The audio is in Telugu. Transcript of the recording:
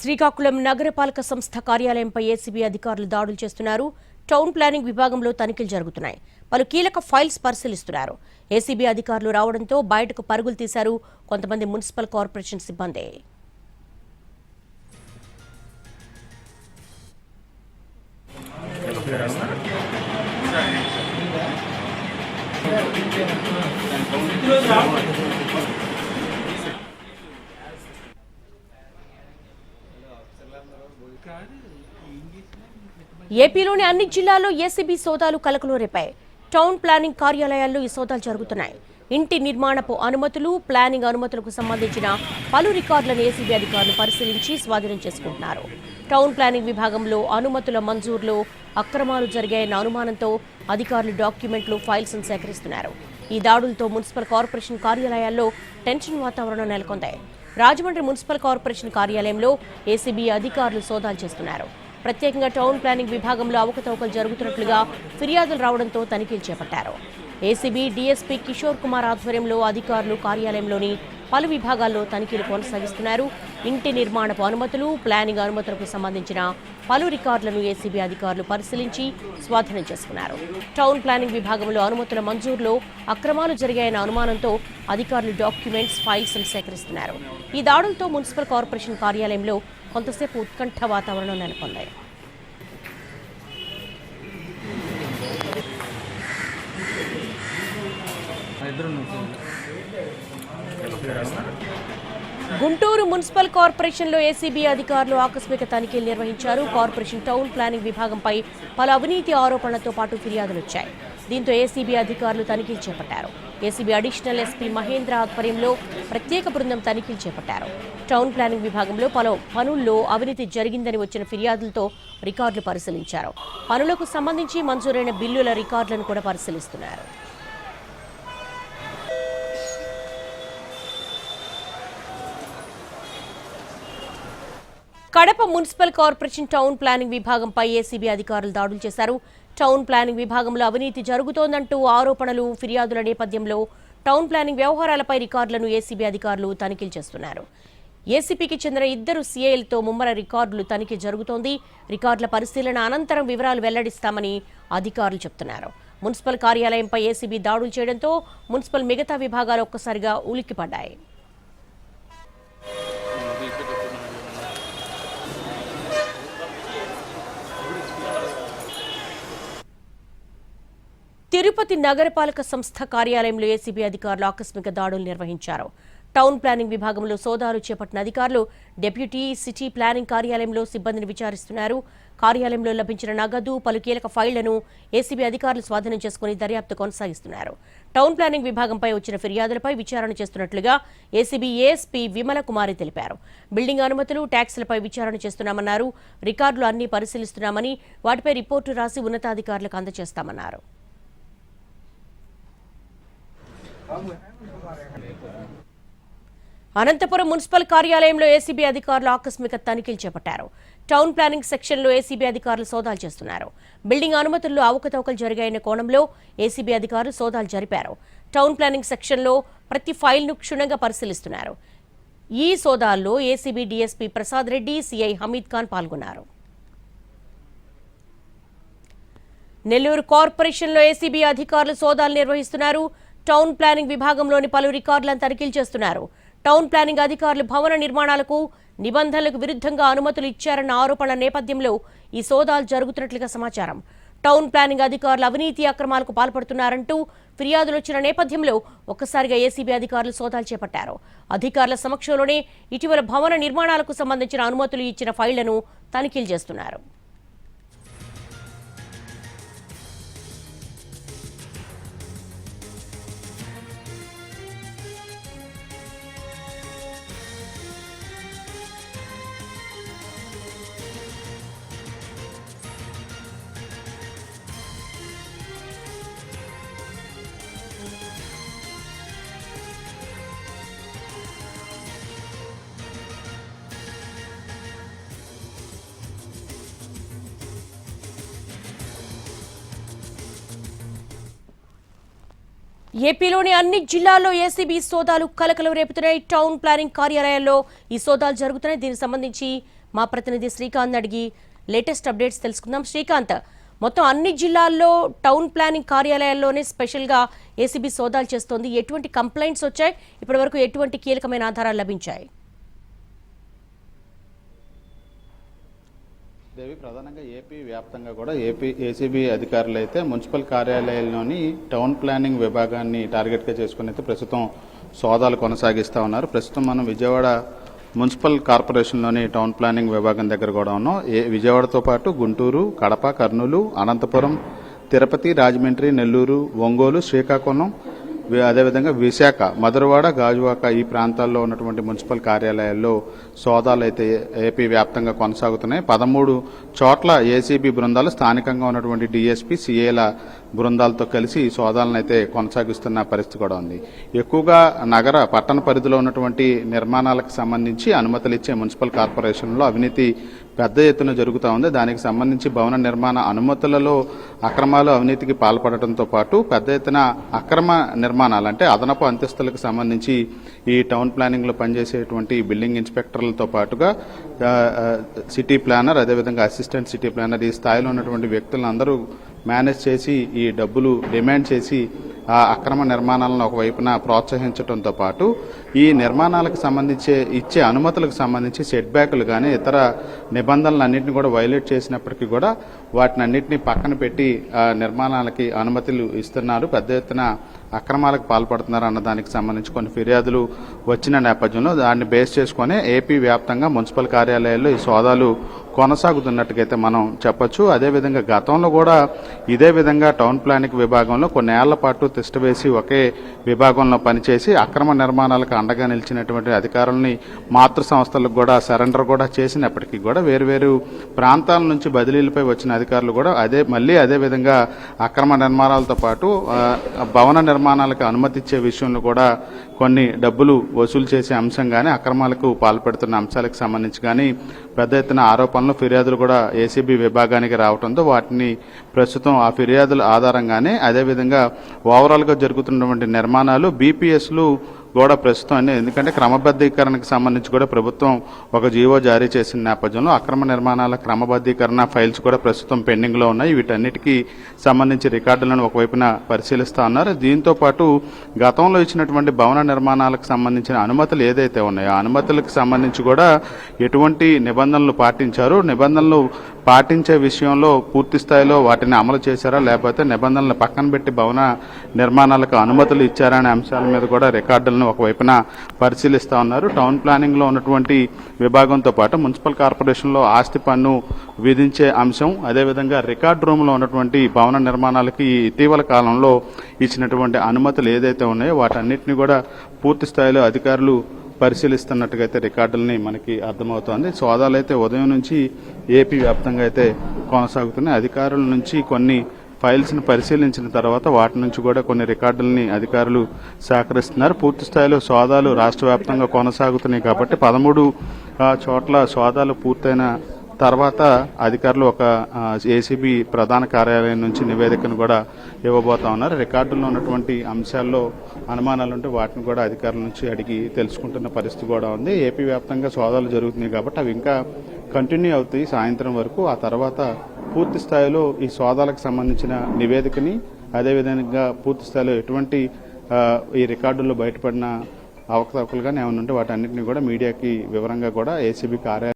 శ్రీకాకుళం నగరపాలక సంస్థ కార్యాలయంపై ఏసీబీ అధికారులు దాడులు చేస్తున్నారు. టౌన్ ప్లానింగ్ విభాగంలో తనిఖీలు జరుగుతున్నాయి. పలు కీలక ఫైల్స్ పరిశీలిస్తున్నారు. ఏసీబీ అధికారులు రావడంతో బయటకు పరుగులు తీశారు కొంతమంది మున్సిపల్ కార్పొరేషన్ సిబ్బంది. ఏపీలోని అన్ని జిల్లాల్లో ఏసీబీ సోదాలు కలకలం రేపాయి. టౌన్ ప్లానింగ్ కార్యాలయాల్లో ఈ సోదాలు జరుగుతున్నాయి. ఇంటి నిర్మాణపు అనుమతులు, ప్లానింగ్ అనుమతులకు సంబంధించిన పలు రికార్డులను ఏసీబీ అధికారులు పరిశీలించి స్వాధీనం చేసుకుంటున్నారు. టౌన్ ప్లానింగ్ విభాగంలో అనుమతుల మంజూరులో అక్రమాలు జరిగాయన్న అనుమానంతో అధికారులు డాక్యుమెంట్లు, ఫైల్స్ సేకరిస్తున్నారు. ఈ దాడులతో మున్సిపల్ కార్పొరేషన్ కార్యాలయాల్లో టెన్షన్ వాతావరణం నెలకొంది. రాజమండ్రి మున్సిపల్ కార్పొరేషన్ కార్యాలయంలో ఏసీబీ అధికారులు సోదాలు చేస్తున్నారు. ప్రత్యేకంగా టౌన్ ప్లానింగ్ విభాగంలో అవకతవకలు జరుగుతున్నట్లుగా ఫిర్యాదులు రావడంతో తనిఖీలు చేపట్టారు. ఏసీబీ డీఎస్పీ కిషోర్ కుమార్ ఆధ్వర్యంలో అధికారులు కార్యాలయంలోని పలు విభాగాల్లో తనిఖీలు కొనసాగిస్తున్నారు. ఇంటి నిర్మాణపు అనుమతులు, ప్లానింగ్ అనుమతులకు సంబంధించిన పలు రికార్డులను ఏసీబీ అధికారులు పరిశీలించి స్వాధీనం చేసుకున్నారు. టౌన్ ప్లానింగ్ విభాగంలో అనుమతుల మంజూరులో అక్రమాలు జరిగాయన్న అనుమానంతో అధికారులు డాక్యుమెంట్స్, ఫైల్స్ సేకరిస్తున్నారు. ఈ దాడులతో మున్సిపల్ కార్పొరేషన్ కార్యాలయంలో కొంతసేపు ఉత్కంఠ వాతావరణం నెలకొంది. గుంటూరు మున్సిపల్ కార్పొరేషన్లో ఏసీబీ అధికారులు ఆకస్మిక తనిఖీలు నిర్వహించారు. కార్పొరేషన్ టౌన్ ప్లానింగ్ విభాగంపై పలు అవినీతి ఆరోపణలతో పాటు ఫిర్యాదులు వచ్చాయి. దీంతో ఏసీబీ అధికారులు తనిఖీలు చేపట్టారు. ఏసీబీ అడిషనల్ ఎస్పీ మహేంద్ర ఆధ్వర్యంలో ప్రత్యేక బృందం తనిఖీలు చేపట్టారు. టౌన్ ప్లానింగ్ విభాగంలో పలు పనుల్లో అవినీతి జరిగిందని వచ్చిన ఫిర్యాదులతో రికార్డులు పరిశీలించారు. పనులకు సంబంధించి మంజూరైన బిల్లుల రికార్డులను కూడా పరిశీలిస్తున్నారు. Kadapa municipal corporation town planning విభాగంపై ఏసీబీ అధికారులు దాడులు చేశారు. టౌన్ ప్లానింగ్ విభాగంలో అవినీతి జరుగుతోందంటూ ఆరోపణలు, ఫిర్యాదుల నేపథ్యంలో టౌన్ ప్లానింగ్ వ్యవహారాలపై రికార్డులను ఏసీబీ అధికారులు తనిఖీలు చేస్తున్నారు. ఏసీపీకి చెందిన 2 సీఐలతో ముమ్మర రికార్డులు తనిఖీ జరుగుతోంది. రికార్డుల పరిశీలన అనంతరం వివరాలు వెల్లడిస్తామని అధికారులు చెబుతున్నారు. మున్సిపల్ కార్యాలయంపై ఏసీబీ దాడులు చేయడంతో మున్సిపల్ మిగతా విభాగాలు ఒక్కసారిగా ఉలిక్కిపడ్డాయి. తిరుపతి నగరపాలక సంస్థ కార్యాలయంలో ఏసీబీ అధికారులు ఆకస్మిక దాడులు నిర్వహించారు. టౌన్ ప్లానింగ్ విభాగంలో సోదాలు చేపట్టిన అధికారులు డెప్యూటీ సిటీ ప్లానింగ్ కార్యాలయంలో సిబ్బందిని విచారిస్తున్నారు. కార్యాలయంలో లభించిన నగదు, పలు కీలక ఫైళ్లను ఏసీబీ అధికారులు స్వాధీనం చేసుకుని దర్యాప్తు కొనసాగిస్తున్నారు. టౌన్ ప్లానింగ్ విభాగంపై వచ్చిన ఫిర్యాదులపై విచారణ చేస్తున్నట్లుగా ఏసీబీ ఏఎస్పీ విమల కుమారి తెలిపారు. బిల్డింగ్ అనుమతులు, ట్యాక్సులపై విచారణ చేస్తున్నామన్నారు. రికార్డులు అన్ని పరిశీలిస్తున్నామని, వాటిపై రిపోర్టు రాసి ఉన్నతాధికారులకు అందజేస్తామన్నారు. అనంతపురం మున్సిపల్ కార్యాలయంలో ఏసీబీ అధికారులు ఆకస్మిక తనిఖీలు చేపట్టారు. టౌన్ ప్లానింగ్ సెక్షన్లో ఏసీబీ అధికారులు సోదాలు చేస్తున్నారు. బిల్డింగ్ అనుమతుల్లో అవకతవకలు జరిగాయన్న కోణంలో ఏసీబీ అధికారులు సోదాలు జరిపారు. టౌన్ ప్లానింగ్ సెక్షన్లో ప్రతి ఫైల్ను క్షుణ్ణంగా పరిశీలిస్తున్నారు. ఈ సోదాల్లో ACB DSP Prasad Reddy, CI Hamid Khan పాల్గొన్నారు. నెల్లూరు కార్పొరేషన్లో ఏసీబీ అధికారులు సోదాలు నిర్వహిస్తున్నారు. టౌన్ ప్లానింగ్ విభాగంలోని పలు రికార్డులను తనిఖీలు చేస్తున్నారు. టౌన్ ప్లానింగ్ అధికారులు భవన నిర్మాణాలకు నిబంధనలకు విరుద్ధంగా అనుమతులు ఇచ్చారన్న ఆరోపణల నేపథ్యంలో ఈ సోదాలు జరుగుతున్నట్లుగా సమాచారం. టౌన్ ప్లానింగ్ అధికారులు అవినీతి అక్రమాలకు పాల్పడుతున్నారంటూ ఫిర్యాదులు వచ్చిన నేపథ్యంలో ఒక్కసారిగా ఏసీబీ అధికారులు సోదాలు చేపట్టారు. అధికారుల సమక్షంలోనే ఇటీవల భవన నిర్మాణాలకు సంబంధించిన అనుమతులు ఇచ్చిన ఫైళ్లను తనిఖీలు చేస్తున్నారు. ఏపీలోని అన్ని జిల్లాల్లో ఏసీబీ సోదాలు కలకలం రేపుతున్నాయి. టౌన్ ప్లానింగ్ కార్యాలయాల్లో ఈ సోదాలు జరుగుతున్నాయి. దీనికి సంబంధించి మా ప్రతినిధి శ్రీకాంత్ అడిగి లేటెస్ట్ అప్డేట్స్ తెలుసుకుందాం. శ్రీకాంత్, మొత్తం అన్ని జిల్లాల్లో టౌన్ ప్లానింగ్ కార్యాలయాల్లోనే స్పెషల్గా ఏసీబీ సోదాలు చేస్తోంది. ఎటువంటి కంప్లైంట్స్ వచ్చాయి? ఇప్పటివరకు ఎటువంటి కీలకమైన ఆధారాలు లభించాయి? దేవి, ప్రధానంగా ఏపీ వ్యాప్తంగా కూడా ఏసీబీ అధికారులు అయితే మున్సిపల్ కార్యాలయాల్లోని టౌన్ ప్లానింగ్ విభాగాన్ని టార్గెట్గా చేసుకుని అయితే ప్రస్తుతం సోదాలు కొనసాగిస్తూ ఉన్నారు. ప్రస్తుతం మనం విజయవాడ మున్సిపల్ కార్పొరేషన్లోని టౌన్ ప్లానింగ్ విభాగం దగ్గర కూడా ఉన్నాం. విజయవాడతో పాటు గుంటూరు, కడప, కర్నూలు, అనంతపురం, తిరుపతి, రాజమండ్రి, నెల్లూరు, ఒంగోలు, శ్రీకాకుళం, అదేవిధంగా విశాఖ, మధురవాడ, గాజువాక ఈ ప్రాంతాల్లో ఉన్నటువంటి మున్సిపల్ కార్యాలయాల్లో సోదాలు అయితే ఏపీ వ్యాప్తంగా కొనసాగుతున్నాయి. 13 చోట్ల ఏసీబీ బృందాలు స్థానికంగా ఉన్నటువంటి డీఎస్పీ, సీఏల బృందాలతో కలిసి సోదాలను అయితే కొనసాగిస్తున్న పరిస్థితి కూడా ఉంది. ఎక్కువగా నగర పట్టణ పరిధిలో ఉన్నటువంటి నిర్మాణాలకు సంబంధించి అనుమతులు ఇచ్చే మున్సిపల్ కార్పొరేషన్లో అవినీతి పెద్ద ఎత్తున జరుగుతూ ఉంది. దానికి సంబంధించి భవన నిర్మాణ అనుమతులలో అక్రమాలు, అవినీతికి పాల్పడటంతో పాటు పెద్ద ఎత్తున అక్రమ నిర్మాణాలు అంటే అదనపు అంతస్తులకు సంబంధించి ఈ టౌన్ ప్లానింగ్ లో పనిచేసేటువంటి బిల్డింగ్ ఇన్స్పెక్టర్లతో పాటుగా సిటీ ప్లానర్, అదేవిధంగా అసిస్టెంట్ సిటీ ప్లానర్ ఈ స్థాయిలో ఉన్నటువంటి వ్యక్తులను అందరూ మేనేజ్ చేసి ఈ డబ్బులు డిమాండ్ చేసి ఆ అక్రమ నిర్మాణాలను ఒకవైపున ప్రోత్సహించడంతో పాటు ఈ నిర్మాణాలకు సంబంధించి ఇచ్చే అనుమతులకు సంబంధించి సెట్ బ్యాక్లు కానీ ఇతర నిబంధనలన్నింటినీ కూడా వైలేట్ చేసినప్పటికీ కూడా వాటిని అన్నింటినీ పక్కన పెట్టి నిర్మాణాలకి అనుమతులు ఇస్తున్నారు, పెద్ద ఎత్తున అక్రమాలకు పాల్పడుతున్నారు అన్న దానికి సంబంధించి కొన్ని ఫిర్యాదులు వచ్చిన నేపథ్యంలో దాన్ని బేస్ చేసుకుని ఏపీ వ్యాప్తంగా మున్సిపల్ కార్యాలయాల్లో ఈ సోదాలు కొనసాగుతున్నట్టుగైతే మనం చెప్పొచ్చు. అదేవిధంగా గతంలో కూడా ఇదే విధంగా టౌన్ ప్లానింగ్ విభాగంలో కొన్నేళ్ల పాటు తిష్టవేసి ఒకే విభాగంలో పనిచేసి అక్రమ నిర్మాణాలకు అండగా నిలిచినటువంటి అధికారులని మాతృ సంస్థలకు కూడా సరెండర్ కూడా చేసినప్పటికీ కూడా వేరువేరు ప్రాంతాల నుంచి బదిలీలపై వచ్చిన అధికారులు కూడా అదే విధంగా అక్రమ నిర్మాణాలతో పాటు భవన నిర్మాణాలకు అనుమతి ఇచ్చే విషయంలో కూడా కొన్ని డబ్బులు వసూలు చేసే అంశం కానీ అక్రమాలకు పాల్పడుతున్న అంశాలకు సంబంధించి కానీ పెద్ద ఎత్తున ఆరోపణలు, ఫిర్యాదులు కూడా ఏసీబీ విభాగానికి రావడంతో వాటిని ప్రస్తుతం ఆ ఫిర్యాదుల ఆధారంగానే అదేవిధంగా ఓవరాల్గా జరుగుతున్నటువంటి నిర్మాణాలు, బీపీఎస్లు కూడా ప్రస్తుతం ఎందుకంటే క్రమబద్ధీకరణకు సంబంధించి కూడా ప్రభుత్వం ఒక జీవో జారీ చేసిన నేపథ్యంలో అక్రమ నిర్మాణాల క్రమబద్ధీకరణ ఫైల్స్ కూడా ప్రస్తుతం పెండింగ్లో ఉన్నాయి. వీటన్నిటికీ సంబంధించి రికార్డులను ఒకవైపున పరిశీలిస్తా ఉన్నారు. దీంతో పాటు గతంలో ఇచ్చినటువంటి భవన నిర్మాణాలకు సంబంధించిన అనుమతులు ఏదైతే ఉన్నాయో ఆ అనుమతులకు సంబంధించి కూడా ఎటువంటి నిబంధనలు పాటించారు, నిబంధనలు పాటించే విషయంలో పూర్తి స్థాయిలో వాటిని అమలు చేశారా, లేకపోతే నిబంధనలు పక్కన పెట్టి భవన నిర్మాణాలకు అనుమతులు ఇచ్చారా అనే అంశాల మీద కూడా రికార్డులను ఒకవైపున పరిశీలిస్తా ఉన్నారు. టౌన్ ప్లానింగ్ లో ఉన్నటువంటి విభాగంతో పాటు మున్సిపల్ కార్పొరేషన్ లో ఆస్తి పన్ను విధించే అంశం, అదేవిధంగా రికార్డు రూమ్ లో ఉన్నటువంటి భవన నిర్మాణాలకి ఇటీవల కాలంలో ఇచ్చినటువంటి అనుమతులు ఏదైతే ఉన్నాయో వాటన్నిటిని కూడా పూర్తి స్థాయిలో అధికారులు పరిశీలిస్తున్నట్టుగా అయితే రికార్డులని మనకి అర్థమవుతోంది. సోదాలు అయితే ఉదయం నుంచి ఏపీ వ్యాప్తంగా అయితే కొనసాగుతున్నాయి. అధికారుల నుంచి కొన్ని ఫైల్స్ని పరిశీలించిన తర్వాత వాటి నుంచి కూడా కొన్ని రికార్డులని అధికారులు సేకరిస్తున్నారు. పూర్తి స్థాయిలో సోదాలు రాష్ట్ర వ్యాప్తంగా కొనసాగుతున్నాయి కాబట్టి 13 చోట్ల సోదాలు పూర్తయిన తర్వాత అధికారులు ఒక ఏసీబీ ప్రధాన కార్యాలయం నుంచి నివేదికను కూడా ఇవ్వబోతా ఉన్నారు. రికార్డుల్లో ఉన్నటువంటి అంశాల్లో అనుమానాలు ఉంటే వాటిని కూడా అధికారుల నుంచి అడిగి తెలుసుకుంటున్న పరిస్థితి కూడా ఉంది. ఏపీ వ్యాప్తంగా సోదాలు జరుగుతున్నాయి కాబట్టి అవి ఇంకా కంటిన్యూ అవుతాయి సాయంత్రం వరకు. ఆ తర్వాత పూర్తి స్థాయిలో ఈ సోదాలకు సంబంధించిన నివేదికని అదేవిధంగా పూర్తి స్థాయిలో ఎటువంటి ఈ రికార్డుల్లో బయటపడిన అవకతవకలు కానీ ఏమైనా ఉంటే వాటన్నిటిని కూడా మీడియాకి వివరంగా కూడా ఏసీబీ కార్యాలయం